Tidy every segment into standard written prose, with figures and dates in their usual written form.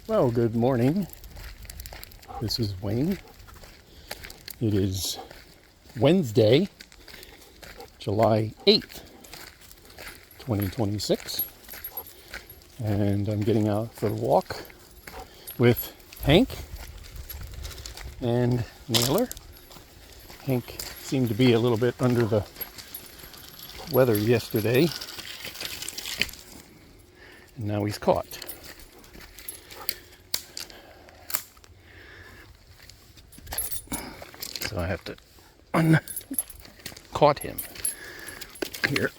Well, good morning. This is Wayne. It is Wednesday, July 8th, 2026. And I'm getting out for a walk with Hank and Naylor. Hank seemed to be a little bit under the weather yesterday. And now he's caught. So I have to uncaught him here.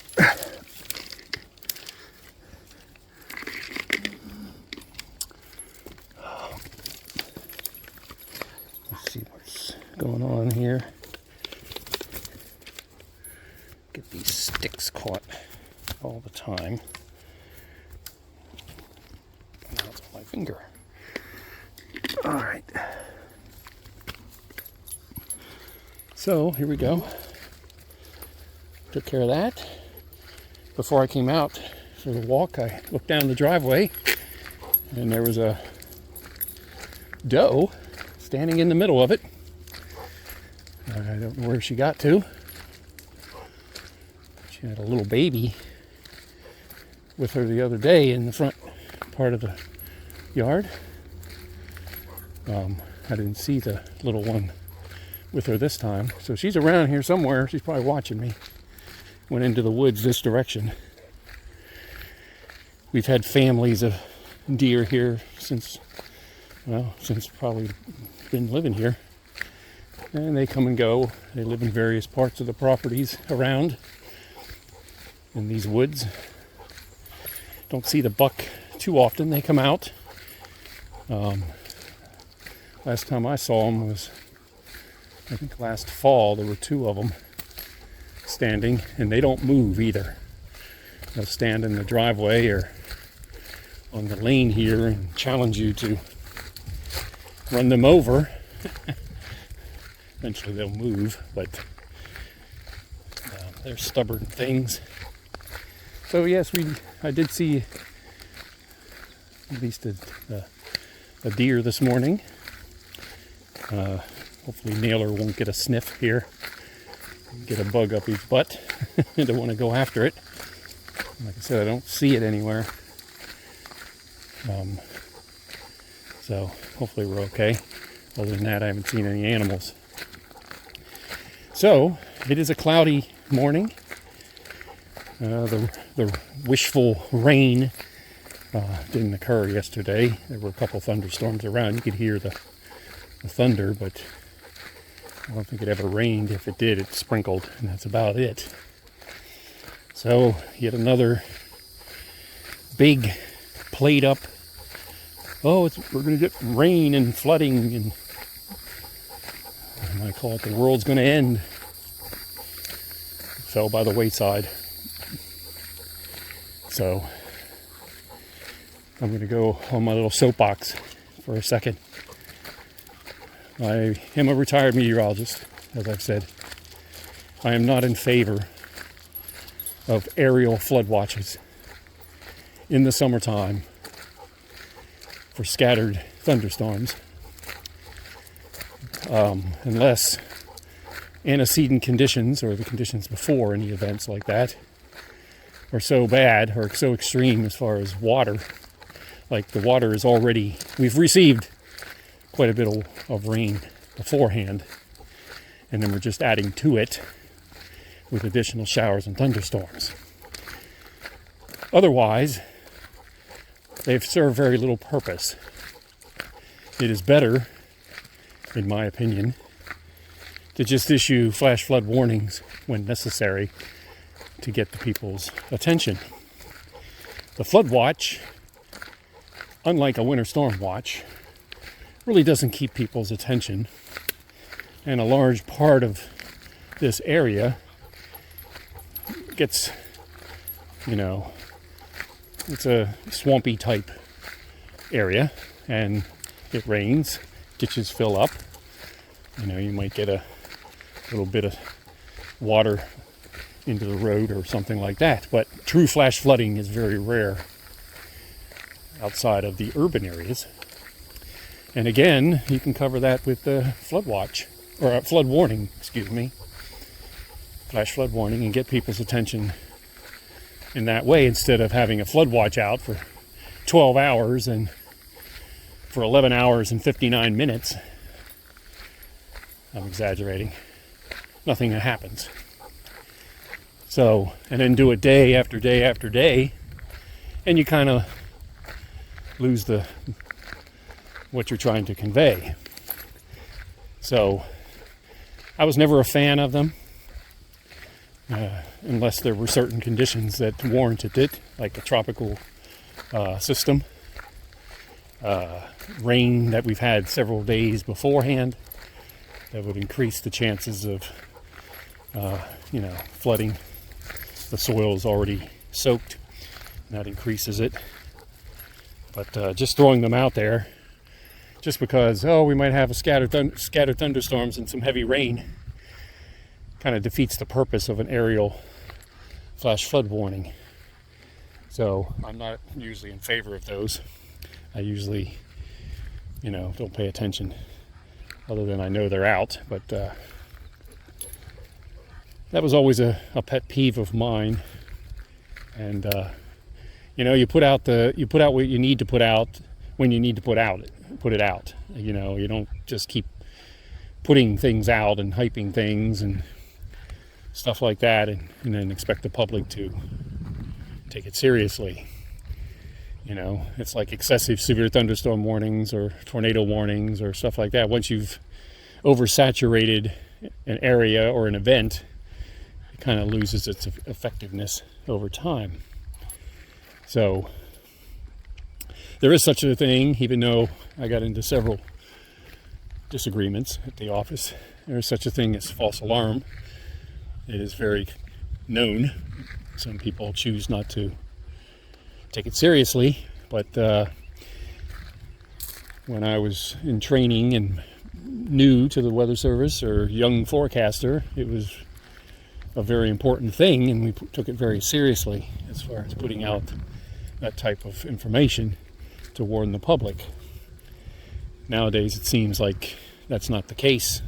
Let's see what's going on here. Get these sticks caught all the time. Now it's on my finger. All right. So here we go. Took care of that. Before I came out for the walk, I looked down the driveway and there was a doe standing in the middle of it. I don't know where she got to. She had a little baby with her the other day in the front part of the yard. I didn't see the little one with her this time. So she's around here somewhere. She's probably watching me. Went into the woods this direction. We've had families of deer here since probably been living here. And they come and go. They live in various parts of the properties around in these woods. Don't see the buck too often. They come out. Last time I saw them was, I think, last fall. There were two of them standing, and they don't move either. They'll stand in the driveway or on the lane here and challenge you to run them over. Eventually they'll move, but they're stubborn things. So yes, I did see at least a deer this morning. Hopefully Naylor won't get a sniff here, get a bug up his butt. I don't want to go after it. Like I said, I don't see it anywhere. So hopefully we're okay. Other than that, I haven't seen any animals. So it is a cloudy morning. The wishful rain didn't occur yesterday. There were a couple thunderstorms around. You could hear the thunder, but I don't think it ever rained. If it did, it sprinkled, and that's about it. So yet another big played up. Oh, we're going to get rain and flooding, and I call it the world's going to end. It fell by the wayside. So I'm going to go on my little soapbox for a second. I am a retired meteorologist, as I've said. I am not in favor of aerial flood watches in the summertime for scattered thunderstorms, unless antecedent conditions, or the conditions before any events like that, are so bad or so extreme as far as water. Like the water is already, we've received quite a bit of rain beforehand, and then we're just adding to it with additional showers and thunderstorms. Otherwise, they've served very little purpose. It is better, in my opinion, to just issue flash flood warnings when necessary to get the people's attention. The flood watch, unlike a winter storm watch, really doesn't keep people's attention, and a large part of this area gets, it's a swampy type area, and it rains, ditches fill up. You might get a little bit of water into the road or something like that, but true flash flooding is very rare outside of the urban areas. And again, you can cover that with the flood watch, or a flood warning, excuse me, flash flood warning, and get people's attention in that way instead of having a flood watch out for 12 hours and for 11 hours and 59 minutes. I'm exaggerating. Nothing happens. So, and then do it day after day after day, and you kind of lose what you're trying to convey. So I was never a fan of them unless there were certain conditions that warranted it, like a tropical system, rain that we've had several days beforehand that would increase the chances of flooding. The soil is already soaked, and that increases it. But just throwing them out there just because, we might have a scattered thunderstorms and some heavy rain, kind of defeats the purpose of an aerial flash flood warning. So I'm not usually in favor of those. I usually, don't pay attention other than I know they're out. But that was always a pet peeve of mine. And, you put out what you need to put out when you need to put it out. You don't just keep putting things out and hyping things and stuff like that and then expect the public to take it seriously. It's like excessive severe thunderstorm warnings or tornado warnings or stuff like that. Once you've oversaturated an area or an event, it kind of loses its effectiveness over time. So there is such a thing, even though I got into several disagreements at the office. There is such a thing as false alarm. It is very known. Some people choose not to take it seriously, but when I was in training and new to the Weather Service or young forecaster, it was a very important thing, and we took it very seriously as far as putting out that type of information to warn the public. Nowadays, it seems like that's not the case.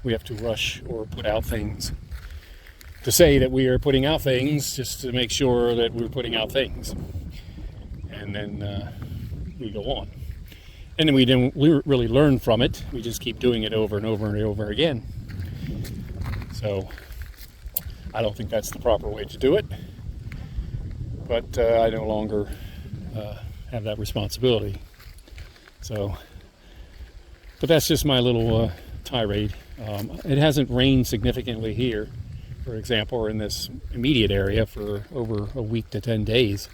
We have to rush or put out things to say that we are putting out things just to make sure that we're putting out things. And then we go on. And then we didn't really learn from it. We just keep doing it over and over and over again. So I don't think that's the proper way to do it. But I no longer have that responsibility. So, but that's just my little tirade. It hasn't rained significantly here, for example, or in this immediate area for over a week to 10 days.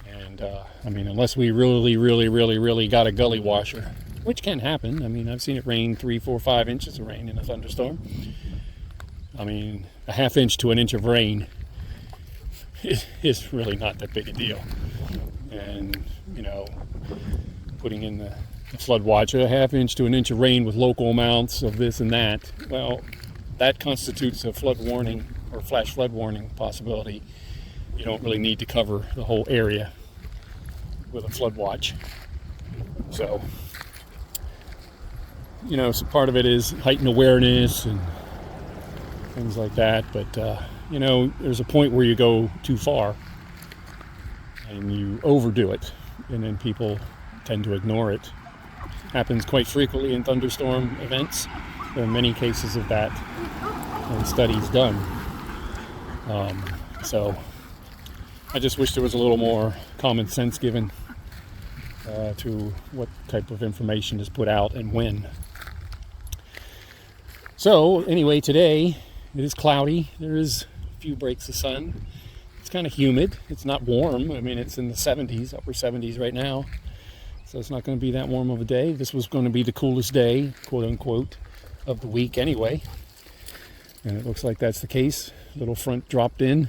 And unless we really got a gully washer, which can happen. I've seen it rain 3, 4, 5 inches of rain in a thunderstorm. A half inch to an inch of rain is really not that big a deal. And, putting in the flood watch, a half inch to an inch of rain with local amounts of this and that, well, that constitutes a flood warning or flash flood warning possibility. You don't really need to cover the whole area with a flood watch. So, so part of it is heightened awareness and things like that. But, there's a point where you go too far and you overdo it, and then people tend to ignore it. Happens quite frequently in thunderstorm events. There are many cases of that and studies done. So I just wish there was a little more common sense given to what type of information is put out and when. So anyway, today it is cloudy. There is a few breaks of sun. It's kind of humid. It's not warm. It's in the 70s, upper 70s right now. So it's not going to be that warm of a day. This was going to be the coolest day, quote unquote, of the week anyway. And it looks like that's the case. Little front dropped in.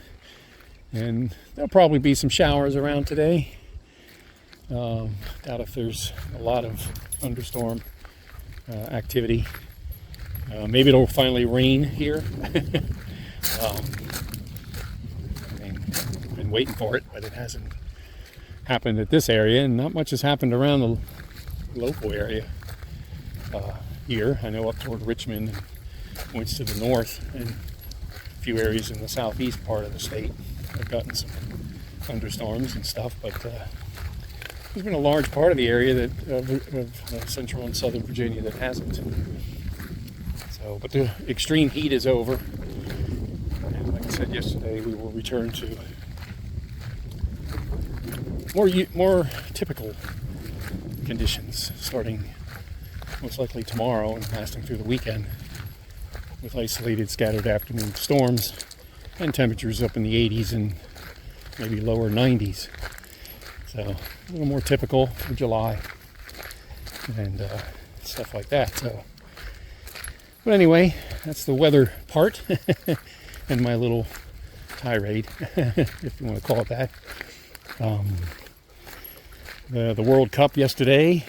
And there'll probably be some showers around today. Doubt if there's a lot of thunderstorm activity. Maybe it'll finally rain here. I've been waiting for it, but it hasn't happened at this area, and not much has happened around local area here. I know up toward Richmond and points to the north and a few areas in the southeast part of the state have gotten some thunderstorms and stuff, but there's been a large part of the area of central and southern Virginia that hasn't. So, but the extreme heat is over, and like I said yesterday, we will return to more typical conditions, starting most likely tomorrow and lasting through the weekend, with isolated scattered afternoon storms and temperatures up in the 80s and maybe lower 90s. So a little more typical for July and stuff like that. So, but anyway, that's the weather part and my little tirade, if you want to call it that. The World Cup yesterday,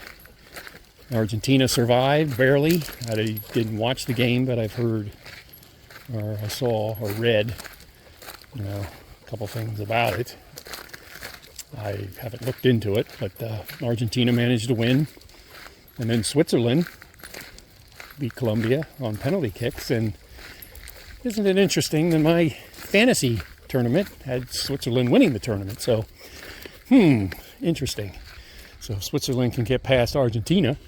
Argentina survived barely. I didn't watch the game, but I've heard, or I saw, or read, a couple things about it. I haven't looked into it, but Argentina managed to win, and then Switzerland beat Colombia on penalty kicks. And isn't it interesting that my fantasy tournament had Switzerland winning the tournament? So, interesting. So if Switzerland can get past Argentina,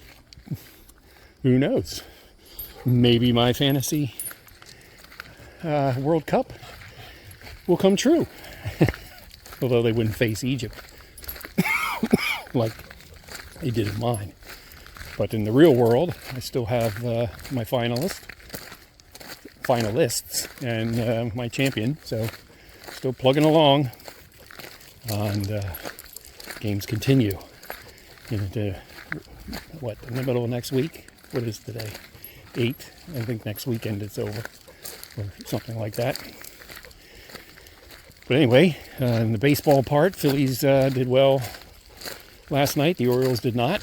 who knows? Maybe my fantasy World Cup will come true. Although they wouldn't face Egypt like they did in mine. But in the real world, I still have my finalists and my champion. So still plugging along, and games continue. In the middle of next week? What is today? 8. I think next weekend it's over, or something like that. But anyway, in the baseball part, Phillies did well last night. The Orioles did not.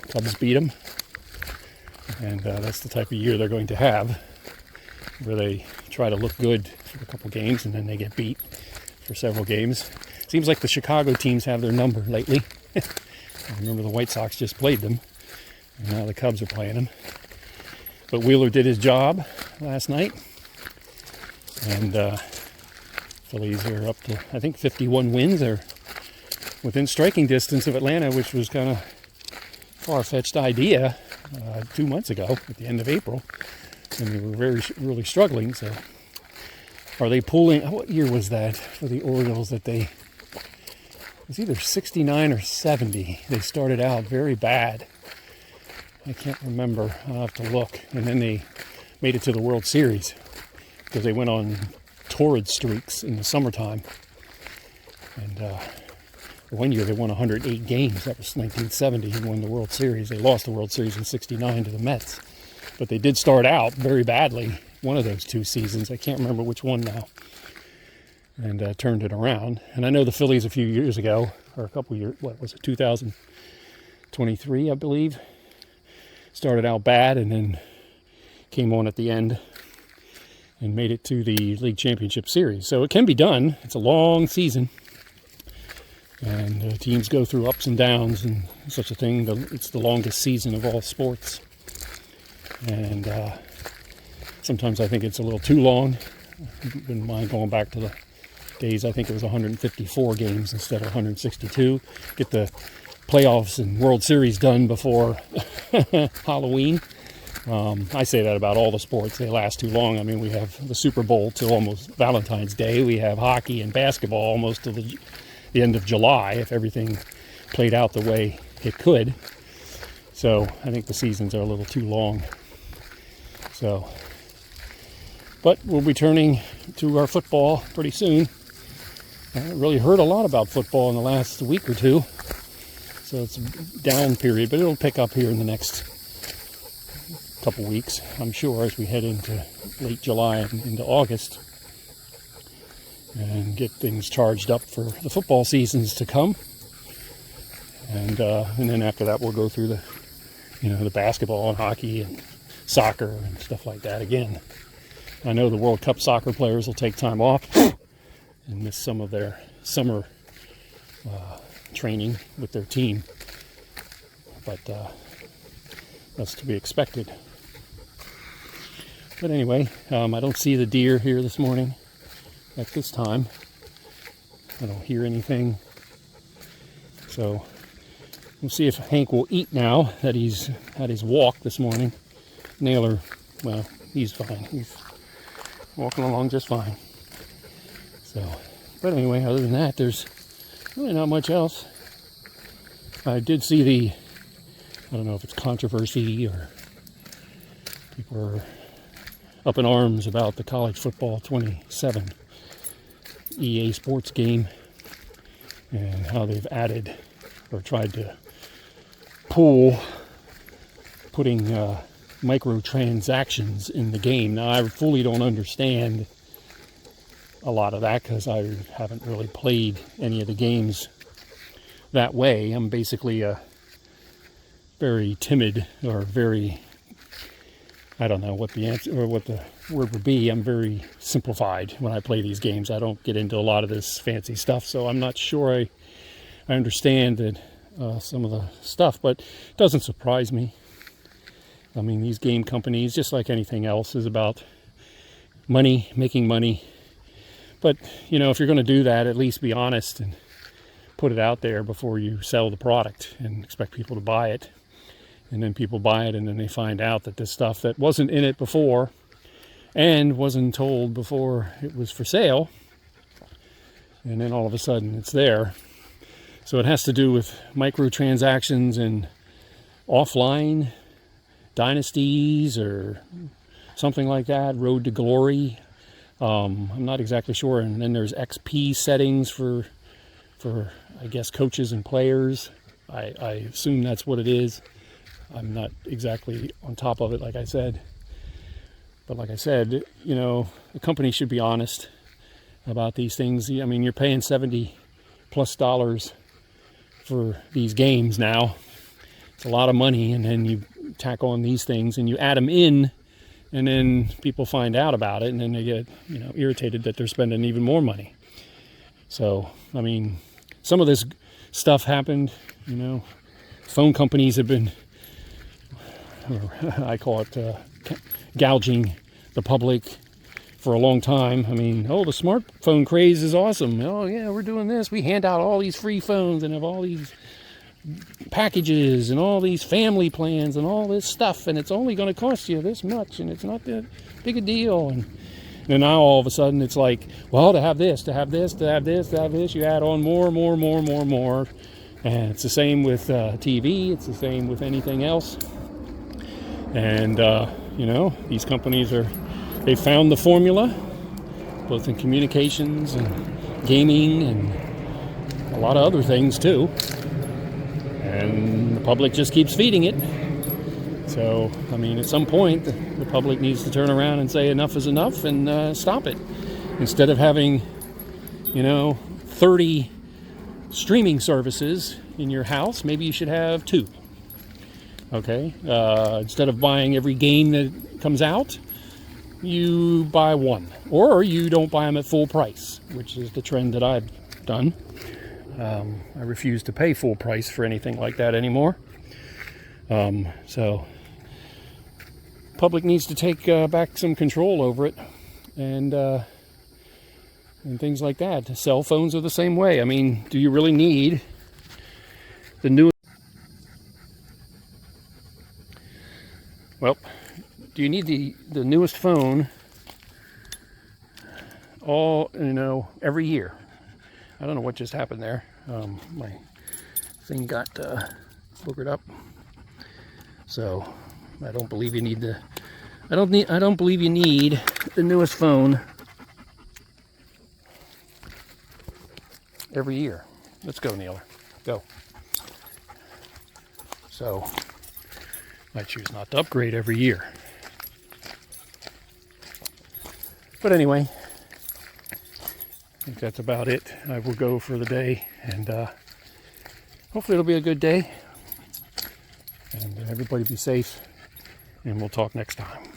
Cubs beat them. And that's the type of year they're going to have, where they try to look good for a couple games and then they get beat for several games. Seems like the Chicago teams have their number lately. I remember the White Sox just played them, and now the Cubs are playing them. But Wheeler did his job last night, and Phillies are up to, I think, 51 wins. They're within striking distance of Atlanta, which was kind of far-fetched idea 2 months ago at the end of April, and they were really struggling. So are they pulling? What year was that for the Orioles that it was either 69 or 70. They started out very bad. I can't remember. I'll have to look. And then they made it to the World Series because they went on torrid streaks in the summertime. And one year they won 108 games. That was 1970. He won the World Series. They lost the World Series in 69 to the Mets. But they did start out very badly one of those 2 seasons. I can't remember which one now. And turned it around. And I know the Phillies a few years ago, or a couple years, 2023, I believe, started out bad and then came on at the end and made it to the League Championship Series. So it can be done. It's a long season, and teams go through ups and downs and such a thing. It's the longest season of all sports, and sometimes I think it's a little too long. I wouldn't mind going back to the days. I think it was 154 games instead of 162. Get the playoffs and World Series done before Halloween. I say that about all the sports. They last too long. I mean, we have the Super Bowl till almost Valentine's Day. We have hockey and basketball almost till the end of July, if everything played out the way it could. So I think the seasons are a little too long. So, but we'll be turning to our football pretty soon. I haven't really heard a lot about football in the last week or two. So it's a down period, but it'll pick up here in the next couple weeks, I'm sure, as we head into late July and into August and get things charged up for the football seasons to come. And then after that, we'll go through the basketball and hockey and soccer and stuff like that again. I know the World Cup soccer players will take time off and miss some of their summer training with their team. but that's to be expected. But anyway, I don't see the deer here this morning at this time. I don't hear anything. So we'll see if Hank will eat now that he's had his walk this morning. Naylor, well, he's fine. He's walking along just fine. So, but anyway, other than that, there's really not much else. I did see I don't know if it's controversy or people are up in arms about the college football 27 EA Sports game and how they've added or tried to putting microtransactions in the game. Now, I fully don't understand a lot of that because I haven't really played any of the games that way. I'm basically a very timid or very, I don't know what the answer or what the word would be. I'm very simplified when I play these games. I don't get into a lot of this fancy stuff, so I'm not sure I understand that some of the stuff, but it doesn't surprise me. I mean, these game companies, just like anything else, is about money, making money. But, you know, if you're going to do that, at least be honest and put it out there before you sell the product and expect people to buy it. And then people buy it and then they find out that this stuff that wasn't in it before and wasn't told before it was for sale, and then all of a sudden it's there. So it has to do with microtransactions and offline dynasties or something like that, Road to Glory. I'm not exactly sure. And then there's XP settings for I guess coaches and players. I assume that's what it is. I'm not exactly on top of it, like I said. But like I said, you know, the company should be honest about these things. I mean, you're paying $70+ for these games now. It's a lot of money, and then you tack on these things and you add them in, and then people find out about it, and then they get, you know, irritated that they're spending even more money. So, I mean, some of this stuff happened, you know. Phone companies have been, I call it gouging the public for a long time. I mean, oh, the smartphone craze is awesome. Oh, yeah, we're doing this. We hand out all these free phones and have all these packages and all these family plans and all this stuff, and it's only going to cost you this much, and it's not that big a deal. And now all of a sudden it's like, well, to have this, to have this, to have this, to have this, you add on more. And it's the same with TV. It's the same with anything else. And, you know, these companies they found the formula, both in communications and gaming and a lot of other things too. And the public just keeps feeding it. So, I mean, at some point, the public needs to turn around and say enough is enough and stop it. Instead of having, you know, 30 streaming services in your house, maybe you should have 2. Okay? Instead of buying every game that comes out, you buy 1. Or you don't buy them at full price, which is the trend that I've done. I refuse to pay full price for anything like that anymore. So public needs to take back some control over it, and things like that. Cell phones are the same way. I mean, do you really need the newest? Well, do you need the newest phone all, you know, every year? I don't know what just happened there. My thing got boogered up. So I don't believe you need I don't believe you need the newest phone every year. Let's go, Naylor. Go. So I choose not to upgrade every year. But anyway, I think that's about it. I will go for the day, and hopefully it'll be a good day. And everybody be safe, and we'll talk next time.